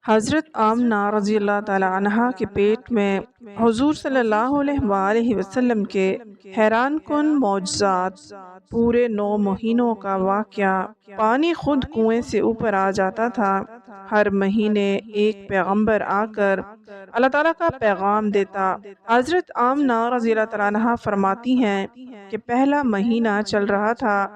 حضرت آمنہ رضی اللہ تعالی عنہا کے پیٹ میں حضور صلی اللہ علیہ وآلہ وسلم کے حیران کن معجزات، پورے 9 مہینوں کا واقعہ۔ پانی خود کنویں سے اوپر آ جاتا تھا۔ ہر مہینے ایک پیغمبر آ کر اللہ تعالیٰ کا پیغام دیتا۔ حضرت آمنہ رضی اللہ تعالیٰ عنہا فرماتی ہیں کہ پہلا مہینہ چل رہا تھا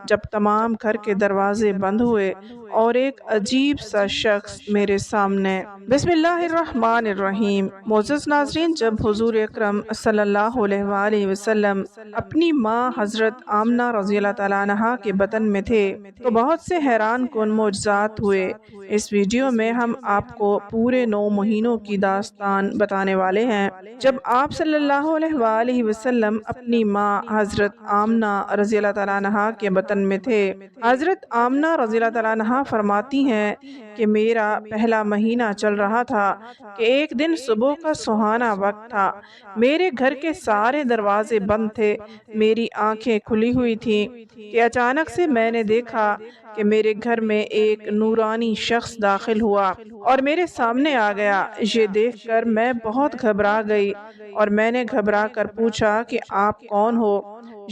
جب تمام گھر کے دروازے بند ہوئے اور ایک عجیب سا شخص میرے سامنے۔ بسم اللہ الرحمن الرحیم۔ معزز ناظرین، جب حضور اکرم صلی اللہ علیہ وآلہ وسلم اپنی ماں حضرت آمنہ رضی اللہ تعالیٰ عنہا کے بطن میں تھے تو بہت سے حیران کن معجزات ہوئے۔ اس ویڈیو میں ہم آپ کو پورے 9 مہینوں کی داستان بتانے والے ہیں جب آپ صلی اللہ علیہ وآلہ وسلم اپنی ماں حضرت آمنہ رضی اللہ تعالیٰ عنہا کے بطن میں تھے۔ حضرت آمنہ رضی اللہ تعالیٰ عنہا فرماتی ہیں کہ میرا پہلا مہینہ چل رہا تھا کہ ایک دن صبح کا سہانا وقت تھا۔ میرے گھر کے سارے دروازے بند تھے، میری آنکھیں کھلی ہوئی تھیں کہ اچانک سے میں نے دیکھا کہ میرے گھر میں ایک نورانی شخص داخل ہوا اور میرے سامنے آ گیا۔ یہ دیکھ کر میں بہت گھبرا گئی اور میں نے گھبرا کر پوچھا کہ آپ کون ہو،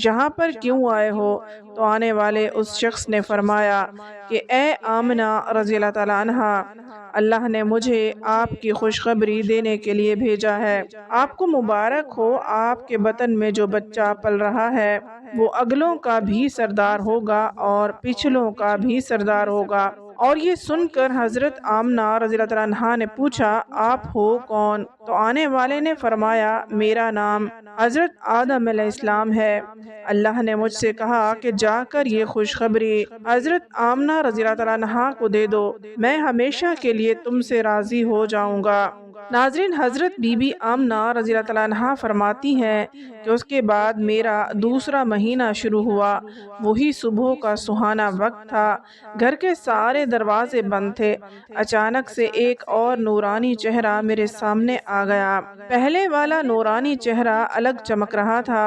یہاں پر کیوں آئے ہو؟ تو آنے والے اس شخص نے فرمایا کہ اے آمنہ رضی اللہ تعالیٰ عنہا، اللہ نے مجھے آپ کی خوشخبری دینے کے لیے بھیجا ہے۔ آپ کو مبارک ہو، آپ کے بطن میں جو بچہ پل رہا ہے وہ اگلوں کا بھی سردار ہوگا اور پچھلوں کا بھی سردار ہوگا۔ اور یہ سن کر حضرت آمنہ رضی اللہ تعالیٰ عنہا نے پوچھا آپ ہو کون؟ تو آنے والے نے فرمایا میرا نام حضرت آدم علیہ السلام ہے۔ اللہ نے مجھ سے کہا کہ جا کر یہ خوشخبری حضرت آمنہ رضی اللہ تعالیٰ عنہا کو دے دو، میں ہمیشہ کے لیے تم سے راضی ہو جاؤں گا۔ ناظرین، حضرت بی بی آمنہ رضی اللہ تعالیٰ عنہا فرماتی ہیں کہ اس کے بعد میرا دوسرا مہینہ شروع ہوا۔ وہی صبح کا سہانا وقت تھا، گھر کے سارے دروازے بند تھے۔ اچانک سے ایک اور نورانی چہرہ میرے سامنے آ گیا۔ پہلے والا نورانی چہرہ الگ چمک رہا تھا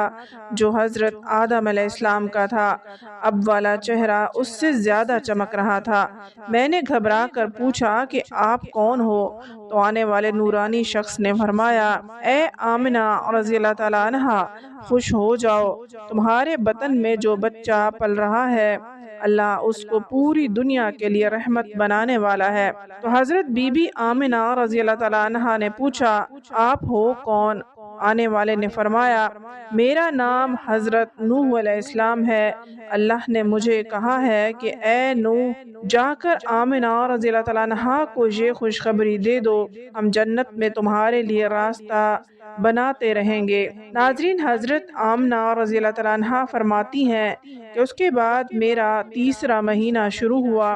جو حضرت آدم علیہ السلام کا تھا، اب والا چہرہ اس سے زیادہ چمک رہا تھا۔ میں نے گھبرا کر پوچھا کہ آپ کون ہو؟ تو آنے والے نورانی شخص نے فرمایا اے آمنہ رضی اللہ تعالیٰ عنہا، خوش ہو جاؤ، تمہارے بطن میں جو بچہ پل رہا ہے اللہ اس کو پوری دنیا کے لیے رحمت بنانے والا ہے۔ تو حضرت بی بی آمنہ رضی اللہ تعالیٰ عنہا نے پوچھا آپ ہو کون؟ آنے والے نے فرمایا میرا نام حضرت نوح علیہ السلام ہے۔ اللہ نے مجھے کہا ہے کہ اے نوح، جا کر آمنہ رضی اللہ تعالیٰ عنہا کو یہ خوشخبری دے دو، ہم جنت میں تمہارے لیے راستہ بناتے رہیں گے۔ ناظرین، حضرت آمنہ رضی اللہ تعالیٰ عنہا فرماتی ہیں کہ اس کے بعد میرا تیسرا مہینہ شروع ہوا۔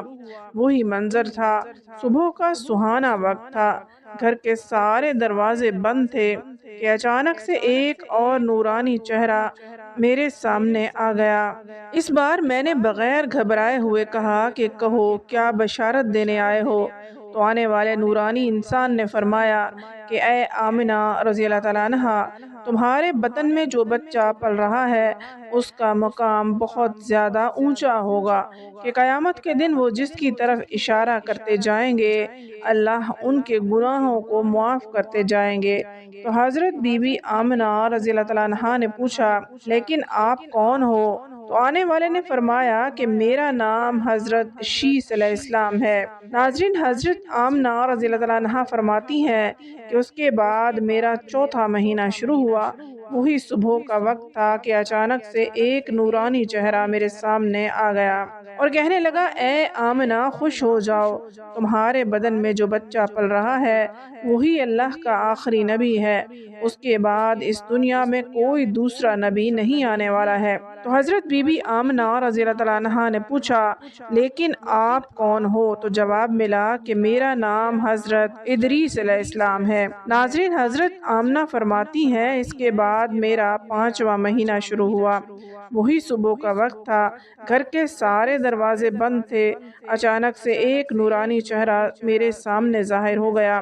وہی منظر تھا، صبح کا سہانا وقت تھا، گھر کے سارے دروازے بند تھے کہ اچانک سے ایک اور نورانی چہرہ میرے سامنے آ گیا۔ اس بار میں نے بغیر گھبرائے ہوئے کہا کہ کہو کیا بشارت دینے آئے ہو؟ تو آنے والے نورانی انسان نے فرمایا کہ اے آمنہ رضی اللہ تعالیٰ عنہا، تمہارے بطن میں جو بچہ پل رہا ہے اس کا مقام بہت زیادہ اونچا ہوگا کہ قیامت کے دن وہ جس کی طرف اشارہ کرتے جائیں گے اللہ ان کے گناہوں کو معاف کرتے جائیں گے۔ تو حضرت بی بی آمنہ رضی اللہ تعالیٰ عنہا نے پوچھا لیکن آپ کون ہو؟ تو آنے والے نے فرمایا کہ میرا نام حضرت شیس علیہ السلام ہے۔ ناظرین، حضرت آمنہ رضی اللہ تعالیٰ عنہا فرماتی ہیں کہ اس کے بعد میرا چوتھا مہینہ شروع ہوا۔ وہی صبح کا وقت تھا کہ اچانک سے ایک نورانی چہرہ میرے سامنے آ گیا اور کہنے لگا اے آمنہ، خوش ہو جاؤ، تمہارے بدن میں جو بچہ پل رہا ہے وہی اللہ کا آخری نبی ہے، اس کے بعد اس دنیا میں کوئی دوسرا نبی نہیں آنے والا ہے۔ تو حضرت بی بی آمنہ رضی اللہ تعالیٰ عنہا نے پوچھا لیکن آپ کون ہو؟ تو جواب ملا کہ میرا نام حضرت ادریس علیہ السلام ہے۔ ناظرین، حضرت آمنہ فرماتی ہیں اس کے بعد بعد میرا 5واں مہینہ شروع ہوا۔ وہی صبح کا وقت تھا، گھر کے سارے دروازے بند تھے۔ اچانک سے ایک نورانی چہرہ میرے سامنے ظاہر ہو گیا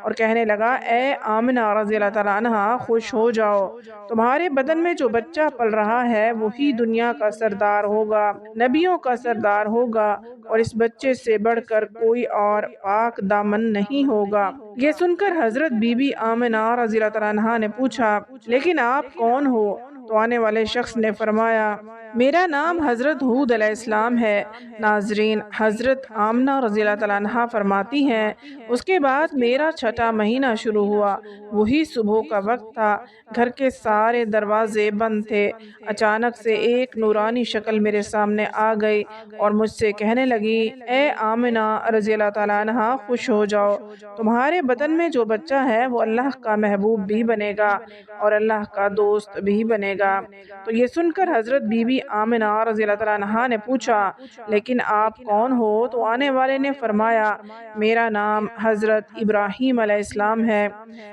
اور کہنے لگا، اے آمنہ رضی اللہ تعالیٰ عنہا، خوش ہو جاؤ، تمہارے بدن میں جو بچہ پل رہا ہے وہی دنیا کا سردار ہوگا، نبیوں کا سردار ہوگا، اور اس بچے سے بڑھ کر کوئی اور پاک دامن نہیں ہوگا۔ یہ سن کر حضرت بی بی آمنہ رضی اللہ تعالیٰ عنہا نے پوچھا، لیکن آپ کون ہو؟ تو آنے والے شخص نے فرمایا، میرا نام حضرت ہود علیہ السلام ہے۔ ناظرین، حضرت آمنہ رضی اللہ تعالیٰ عنہا فرماتی ہیں، اس کے بعد میرا 6واں مہینہ شروع ہوا۔ وہی صبح کا وقت تھا، گھر کے سارے دروازے بند تھے۔ اچانک سے ایک نورانی شکل میرے سامنے آ گئی اور مجھ سے کہنے لگی، اے آمنہ رضی اللہ تعالیٰ عنہا، خوش ہو جاؤ، تمہارے بدن میں جو بچہ ہے وہ اللہ کا محبوب بھی بنے گا اور اللہ کا دوست بھی بنے گا۔ تو یہ سن کر حضرت بی بی آمنہ رضی اللہ تعالیٰ عنہا نے پوچھا، لیکن آپ کون ہو؟ تو آنے والے نے فرمایا، میرا نام حضرت ابراہیم علیہ السلام ہے،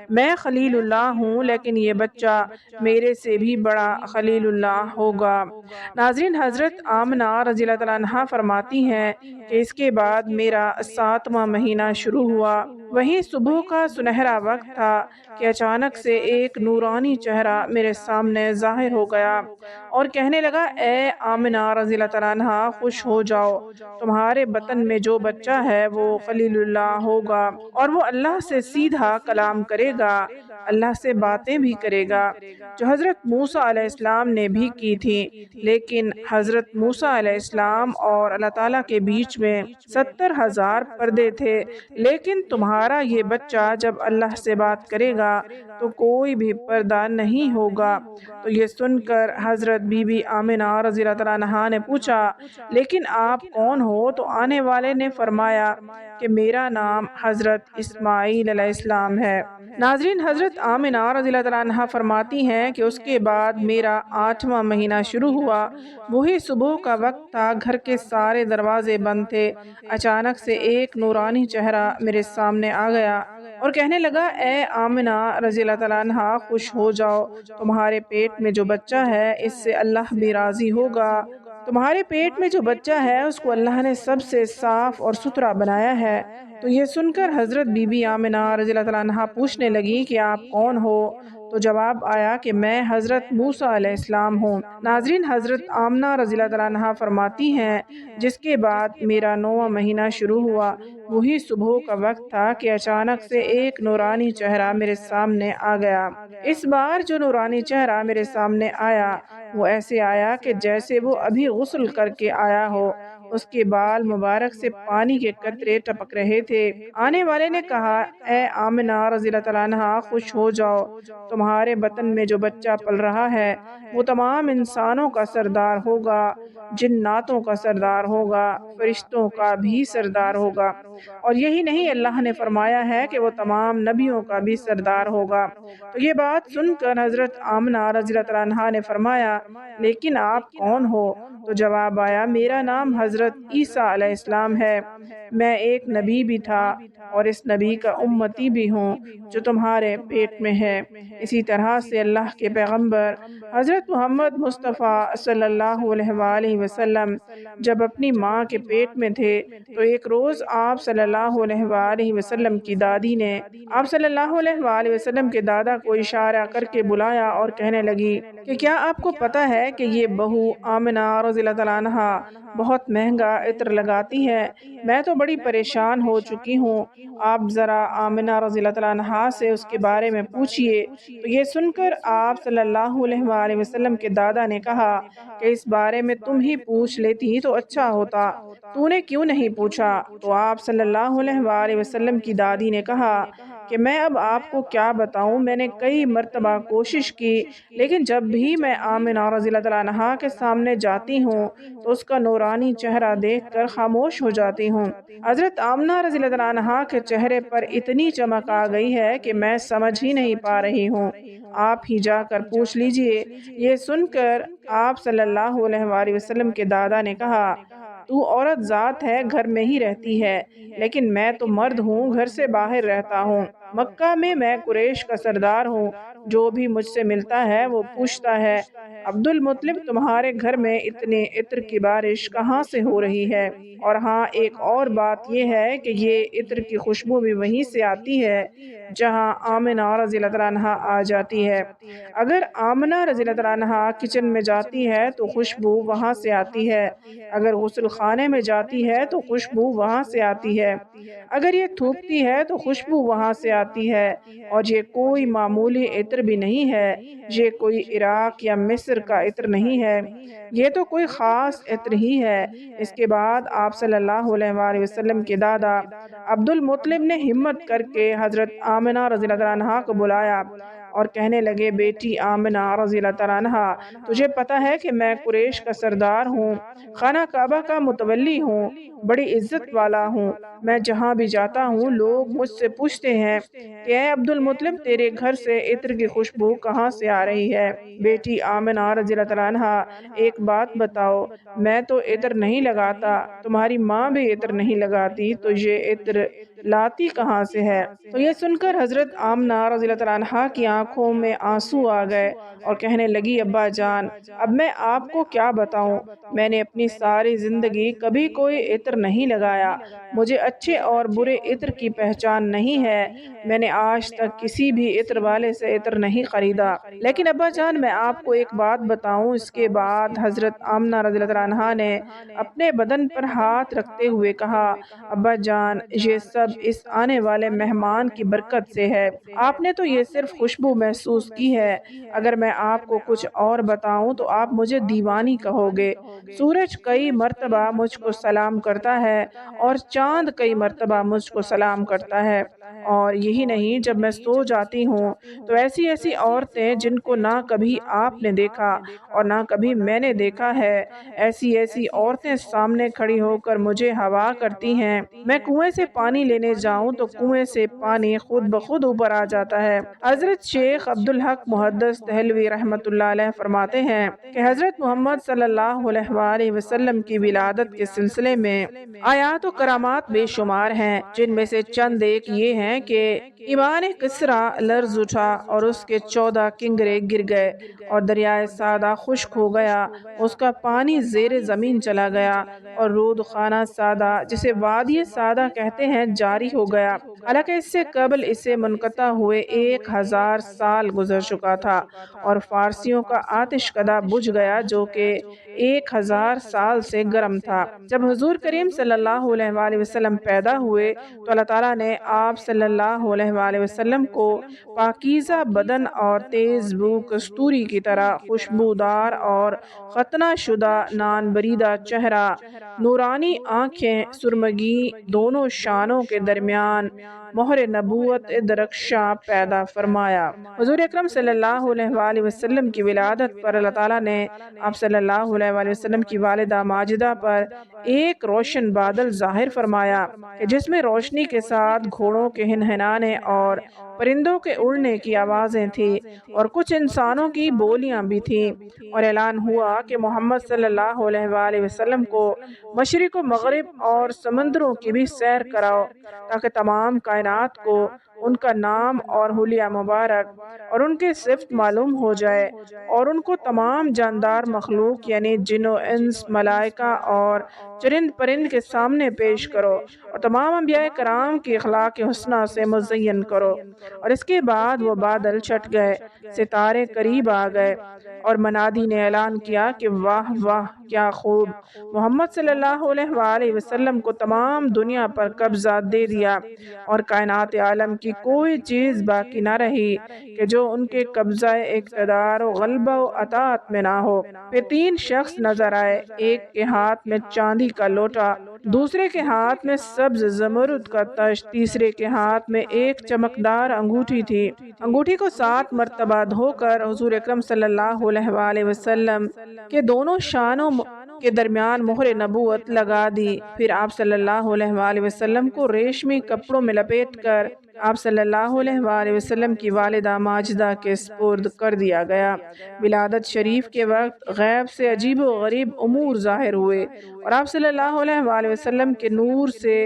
میں خلیل اللہ ہوں، لیکن یہ بچہ میرے سے بھی بڑا خلیل اللہ ہوگا۔ ناظرین، حضرت آمنہ رضی اللہ تعالیٰ عنہا فرماتی ہیں کہ اس کے بعد میرا 7واں مہینہ شروع ہوا۔ وہیں صبح کا سنہرا وقت تھا کہ اچانک سے ایک نورانی چہرہ میرے سامنے ظاہر ہو گیا اور کہنے لگا، اے آمنہ رضی اللہ تعالیٰ عنہا، خوش ہو جاؤ، تمہارے بطن میں جو بچہ ہے وہ خلیل اللہ ہوگا اور وہ اللہ سے سیدھا کلام کرے گا، اللہ سے باتیں بھی کرے گا، جو حضرت موسیٰ علیہ السلام نے بھی کی تھی۔ لیکن حضرت موسیٰ علیہ السلام اور اللہ تعالیٰ کے بیچ میں 70,000 پردے تھے، لیکن تمہارا یہ بچہ جب اللہ سے بات کرے گا تو کوئی بھی پردہ نہیں ہوگا۔ تو یہ سن کر حضرت بی بی آمنہ رضی اللہ تعالیٰ عنہا نے پوچھا، لیکن آپ کون ہو؟ تو آنے والے نے فرمایا کہ میرا نام حضرت اسماعیل علیہ السلام ہے۔ ناظرین، حضرت آمنہ رضی اللہ تعالیٰ عنہا فرماتی ہیں کہ اس کے بعد میرا 8واں مہینہ شروع ہوا۔ وہی صبح کا وقت تھا، گھر کے سارے دروازے بند تھے۔ اچانک سے ایک نورانی چہرہ میرے سامنے آ گیا اور کہنے لگا، اے آمنہ رضی اللہ تعالیٰ عنہا، خوش ہو جاؤ، تمہارے پیٹ میں جو بچہ ہے اس سے اللہ بھی راضی ہوگا۔ تمہارے پیٹ میں جو بچہ ہے اس کو اللہ نے سب سے صاف اور ستھرا بنایا ہے۔ تو یہ سن کر حضرت بی بی آمنہ رضی اللہ تعالیٰ عنہا پوچھنے لگی کہ آپ کون ہو؟ تو جواب آیا کہ میں حضرت موسیٰ علیہ السلام ہوں۔ ناظرین، حضرت آمنہ رضی اللہ تعالیٰ عنہا فرماتی ہیں، جس کے بعد میرا 9واں مہینہ شروع ہوا۔ وہی صبح کا وقت تھا کہ اچانک سے ایک نورانی چہرہ میرے سامنے آ گیا۔ اس بار جو نورانی چہرہ میرے سامنے آیا وہ ایسے آیا کہ جیسے وہ ابھی غسل کر کے آیا ہو۔ اس کے بال مبارک سے پانی کے قطرے ٹپک رہے تھے۔ آنے والے نے کہا، اے آمنہ رضی اللہ تعالیٰ عنہا، خوش ہو جاؤ، تمہارے بطن میں جو بچہ پل رہا ہے وہ تمام انسانوں کا سردار ہوگا، جناتوں کا سردار ہوگا، فرشتوں کا بھی سردار ہوگا، اور یہی نہیں، اللہ نے فرمایا ہے کہ وہ تمام نبیوں کا بھی سردار ہوگا۔ تو یہ بات سن کر حضرت آمنہ رضی اللہ تعالیٰ عنہا نے فرمایا، لیکن آپ کون ہو؟ تو جواب آیا، میرا نام حضرت عیسیٰ علیہ السلام ہے، میں ایک نبی بھی تھا اور اس نبی کا امتی بھی ہوں جو تمہارے پیٹ میں ہے۔ اسی طرح سے اللہ کے پیغمبر حضرت محمد مصطفیٰ صلی اللہ علیہ وآلہ وسلم جب اپنی ماں کے پیٹ میں تھے تو ایک روز آپ صلی اللہ علیہ وآلہ وسلم کی دادی نے آپ صلی اللہ علیہ وآلہ وسلم کے دادا کو اشارہ کر کے بلایا اور کہنے لگی کہ کیا آپ کو پتہ ہے کہ یہ بہو آمنہ رضی اللہ تعالیٰ عنہا بہت مہنگا عطر لگاتی ہے، میں تو بڑی پریشان ہو چکی ہوں، آپ ذرا آمنہ رضی اللہ تعالیٰ عنہا سے اس کے بارے میں پوچھئے۔ تو یہ سن کر آپ صلی اللہ علیہ وآلہ وسلم کے دادا نے کہا کہ اس بارے میں تم ہی پوچھ لیتی تو اچھا ہوتا، تو نے کیوں نہیں پوچھا؟ تو آپ صلی اللہ علیہ وآلہ وسلم کی دادی نے کہا کہ میں اب آپ کو کیا بتاؤں، میں نے کئی مرتبہ کوشش کی، لیکن جب بھی میں آمنہ رضی اللہ تعالیٰ عنہا کے سامنے جاتی ہوں تو اس کا نورانی چہرہ دیکھ کر خاموش ہو جاتی ہوں۔ حضرت آمنہ رضی اللہ تعالیٰ عنہا کے چہرے پر اتنی چمک آ گئی ہے کہ میں سمجھ ہی نہیں پا رہی ہوں، آپ ہی جا کر پوچھ لیجئے۔ یہ سن کر آپ صلی اللہ علیہ وآلہ وسلم کے دادا نے کہا، تو عورت ذات ہے، گھر میں ہی رہتی ہے، لیکن میں تو مرد ہوں، گھر سے باہر رہتا ہوں۔ مکہ میں قریش کا سردار ہوں، جو بھی مجھ سے ملتا ہے وہ پوچھتا ہے عبد المطلب تمہارے گھر میں اتنے عطر کی بارش کہاں سے ہو رہی ہے؟ اور ہاں، ایک اور بات یہ ہے کہ یہ عطر کی خوشبو بھی وہیں سے آتی ہے جہاں آمنہ رضی اللہ عنہا آ جاتی ہے۔ اگر آمنہ رضی اللہ عنہا کچن میں جاتی ہے تو خوشبو وہاں سے آتی ہے، اگر غسل خانے میں جاتی ہے تو خوشبو وہاں سے آتی ہے، اگر یہ تھوکتی ہے تو خوشبو وہاں سے آتی ہے، اور یہ کوئی معمولی عطر بھی نہیں ہے، یہ کوئی عراق یا مصر کا عطر نہیں ہے، یہ تو کوئی خاص عطر ہی ہے۔ اس کے بعد آپ صلی اللہ علیہ وآلہ وسلم کے دادا عبد المطلب نے ہمت کر کے حضرت آمنہ رضی اللہ عنہا کو بلایا اور کہنے لگے، بیٹی آمنہ رضی اللہ عنہا، تجھے پتہ ہے کہ میں قریش کا سردار ہوں، خانہ کعبہ کا متولی ہوں، بڑی عزت والا ہوں، میں جہاں بھی جاتا ہوں لوگ مجھ سے پوچھتے ہیں کہ اے عبد المطلب تیرے گھر سے عطر کی خوشبو کہاں سے آ رہی ہے؟ بیٹی آمنہ رضی اللہ عنہا، ایک بات بتاؤ، میں تو عطر نہیں لگاتا، تمہاری ماں بھی عطر نہیں لگاتی، تو یہ عطر لاتی کہاں سے ہے؟ تو یہ سن کر حضرت آمنہ رضی اللہ عنہا کی آنکھوں میں آنسو آ گئے اور کہنے لگی، ابا جان، اب میں آپ کو کیا بتاؤں، میں نے اپنی ساری زندگی کبھی کوئی عطر نہیں لگایا، مجھے اچھے اور برے عطر کی پہچان نہیں ہے، میں نے آج تک کسی بھی عطر والے سے عطر نہیں خریدا، لیکن ابا جان میں آپ کو ایک بات بتاؤں۔ اس کے بعد حضرت آمنہ رضی اللہ عنہا نے اپنے بدن پر ہاتھ رکھتے ہوئے کہا، ابا جان، یہ سب اس آنے والے مہمان کی برکت سے ہے، آپ نے تو یہ صرف خوشبو محسوس کی ہے، اگر میں آپ کو کچھ اور بتاؤں تو آپ مجھے دیوانی کہو گے۔ سورج کئی مرتبہ مجھ کو سلام کرتا ہے اور چاند کئی مرتبہ مجھ کو سلام کرتا ہے، اور یہی نہیں، جب میں سو جاتی ہوں تو ایسی ایسی عورتیں جن کو نہ کبھی آپ نے دیکھا اور نہ کبھی میں نے دیکھا ہے، ایسی ایسی عورتیں سامنے کھڑی ہو کر مجھے ہوا کرتی ہیں، میں کنویں سے پانی لینے جاؤں تو کنویں سے پانی خود بخود اوپر آ جاتا ہے۔ حضرت شیخ عبدالحق محدث دہلوی رحمۃ اللہ علیہ فرماتے ہیں کہ حضرت محمد صلی اللہ علیہ وآلہ وسلم کی ولادت کے سلسلے میں آیات و کرامات بے شمار ہیں، جن میں سے چند ایک یہ ہیں کہ ایمان کسریٰ لرز اٹھا اور اس کے 14 کنگرے گر گئے اور دریائے سادہ خشک ہو گیا، اس کا پانی زیر زمین چلا گیا اور رود خانہ سادہ جسے وادی سادہ کہتے ہیں جاری ہو گیا، حالانکہ اس سے قبل اسے منقطع ہوئے 1000 سال گزر چکا تھا، اور فارسیوں کا آتش کدہ بجھ گیا جو کہ 1000 سال سے گرم تھا۔ جب حضور کریم صلی اللہ علیہ وآلہ وسلم پیدا ہوئے تو اللہ تعالیٰ نے آپ صلی اللہ علیہ وآلہ وسلم کو پاکیزہ بدن اور تیز بو کستوری کی طرح خوشبودار اور ختنہ شدہ نان بریدہ چہرہ، نورانی آنکھیں، سرمگی دونوں شانوں کے درمیان مہر نبوت درخشاں پیدا فرمایا۔ حضور اکرم صلی اللہ علیہ وآلہ وسلم کی ولادت پر اللہ تعالیٰ نے آپ صلی اللہ علیہ وآلہ وسلم کی والدہ ماجدہ پر ایک روشن بادل ظاہر فرمایا کہ جس میں روشنی کے ساتھ گھوڑوں کے ہنہنانے اور پرندوں کے اڑنے کی آوازیں تھیں اور کچھ انسانوں کی بولیاں بھی تھیں، اور اعلان ہوا کہ محمد صلی اللہ علیہ وآلہ وسلم کو مشرق و مغرب اور سمندروں کی بھی سیر کراؤ تاکہ تمام کائنات کو ان کا نام اور حلیہ مبارک اور ان کے صفت معلوم ہو جائے، اور ان کو تمام جاندار مخلوق یعنی جن و انس، ملائکہ اور چرند پرند کے سامنے پیش کرو، اور تمام انبیاء کرام کی اخلاق حسنہ سے مزین کرو۔ اور اس کے بعد وہ بادل چھٹ گئے، ستارے قریب آ گئے، اور منادی نے اعلان کیا کہ واہ واہ کیا خوب، محمد صلی اللہ علیہ وآلہ وسلم کو تمام دنیا پر قبضہ دے دیا، اور کائنات عالم کی کوئی چیز باقی نہ رہی کہ جو ان کے قبضہ اقتدار و غلبہ و اطاعت میں نہ ہو۔ پھر 3 شخص نظر آئے، ایک کے ہاتھ میں چاندی کا لوٹا، دوسرے کے ہاتھ میں سبز زمرد کا تشت، تیسرے کے ہاتھ میں ایک چمکدار انگوٹھی تھی۔ انگوٹھی کو 7 مرتبہ دھو کر حضور اکرم صلی اللہ علیہ وآلہ وسلم کے دونوں شانوں کے درمیان مہر نبوت لگا دی۔ پھر آپ صلی اللہ علیہ وآلہ وسلم کو ریشمی کپڑوں میں لپیٹ کر آپ صلی اللہ علیہ وآلہ وسلم کی والدہ ماجدہ کے سپرد کر دیا گیا۔ ولادت شریف کے وقت غیب سے عجیب و غریب امور ظاہر ہوئے اور آپ صلی اللہ علیہ وآلہ وسلم کے نور سے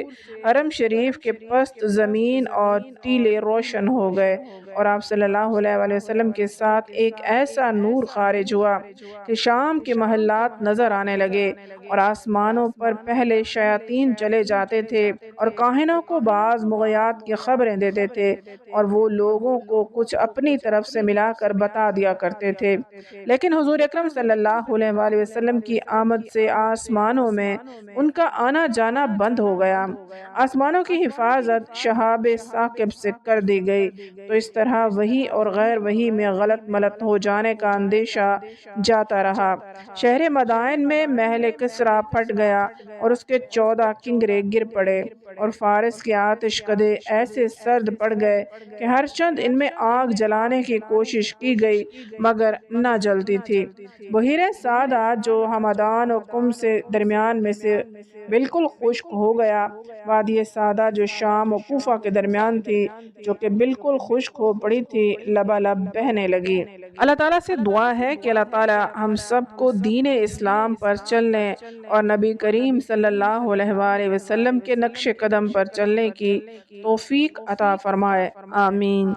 حرم شریف کے پست زمین اور ٹیلے روشن ہو گئے، اور آپ صلی اللہ علیہ وآلہ وسلم کے ساتھ ایک ایسا نور خارج ہوا کہ شام کے محلات نظر آنے لگے، اور آسمانوں پر پہلے شیاطین چلے جاتے تھے اور کاہنوں کو بعض مغیات کی خبریں دیتے تھے، اور وہ لوگوں کو کچھ اپنی طرف سے ملا کر بتا دیا کرتے تھے۔ لیکن حضور اکرم صلی اللہ علیہ وآلہ وسلم کی آمد سے آسمانوں میں ان کا آنا جانا بند ہو گیا۔ آسمانوں کی حفاظت شہاب ثاقب سے کر دی گئی، تو اس طرح وحی اور غیر وحی میں غلط ملت ہو جانے کا اندیشہ جاتا رہا۔ شہر مدائن میں محل کسریٰ پھٹ گیا اور اس کے 14 کنگرے گر پڑے، اور فارس کے آتش کدے ایسے سرد پڑ گئے کہ ہر چند ان میں آگ جلانے کی کوشش کی گئی مگر نہ جلتی تھی۔ بحیر سعدہ جو ہمدان و قم سے درمیان میں سے بالکل خشک ہو گیا، وادی سعدہ جو شام و کوفہ کے درمیان تھی جو کہ بالکل خشک ہو پڑی تھی، لبالب بہنے لگی۔ اللہ تعالیٰ سے دعا ہے کہ اللہ تعالیٰ ہم سب کو دین اسلام پر چلنے اور نبی کریم صلی اللہ علیہ وآلہ وسلم کے نقش قدم پر چلنے کی توفیق عطا فرمائے، آمین۔